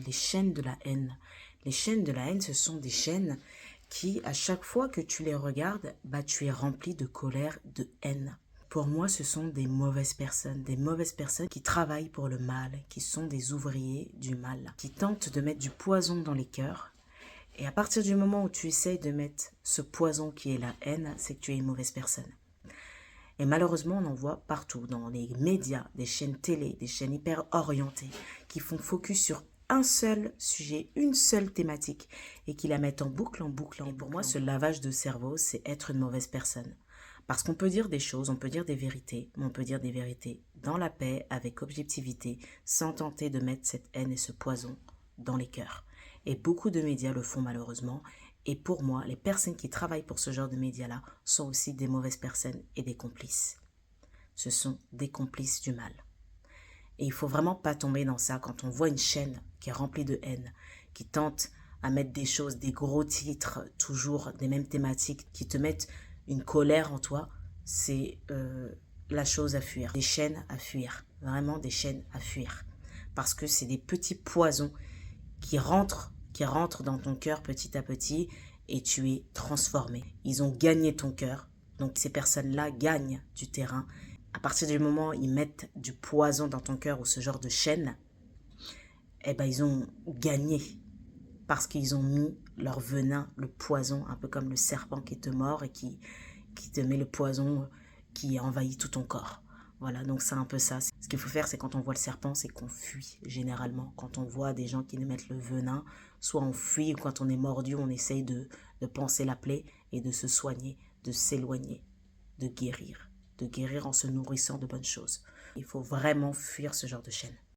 les chaînes de la haine. Les chaînes de la haine, ce sont des chaînes qui, à chaque fois que tu les regardes, tu es rempli de colère, de haine. Pour moi, ce sont des mauvaises personnes qui travaillent pour le mal, qui sont des ouvriers du mal, qui tentent de mettre du poison dans les cœurs. Et à partir du moment où tu essayes de mettre ce poison qui est la haine, c'est que tu es une mauvaise personne. Et malheureusement, on en voit partout, dans les médias, des chaînes télé, des chaînes hyper orientées, qui font focus sur un seul sujet, une seule thématique, et qui la mettent en boucle, en boucle, en boucle. Et pour moi, ce lavage de cerveau, c'est être une mauvaise personne. Parce qu'on peut dire des choses, on peut dire des vérités, mais on peut dire des vérités dans la paix, avec objectivité, sans tenter de mettre cette haine et ce poison dans les cœurs. Et beaucoup de médias le font malheureusement. Et pour moi, les personnes qui travaillent pour ce genre de médias-là sont aussi des mauvaises personnes et des complices. Ce sont des complices du mal. Et il ne faut vraiment pas tomber dans ça quand on voit une chaîne qui est remplie de haine, qui tente à mettre des choses, des gros titres, toujours des mêmes thématiques, qui te mettent une colère en toi. C'est la chose à fuir. Des chaînes à fuir. Vraiment des chaînes à fuir. Parce que c'est des petits poisons qui rentrent dans ton cœur petit à petit et tu es transformé. Ils ont gagné ton cœur. Donc ces personnes-là gagnent du terrain. À partir du moment où ils mettent du poison dans ton cœur ou ce genre de chaîne, ils ont gagné. Parce qu'ils ont mis leur venin, le poison, un peu comme le serpent qui te mord et qui te met le poison qui envahit tout ton corps. Voilà, donc c'est un peu ça. Ce qu'il faut faire, c'est quand on voit le serpent, c'est qu'on fuit généralement. Quand on voit des gens qui nous mettent le venin, soit on fuit, ou quand on est mordu, on essaye de panser la plaie et de se soigner, de s'éloigner, de guérir en se nourrissant de bonnes choses. Il faut vraiment fuir ce genre de chaîne.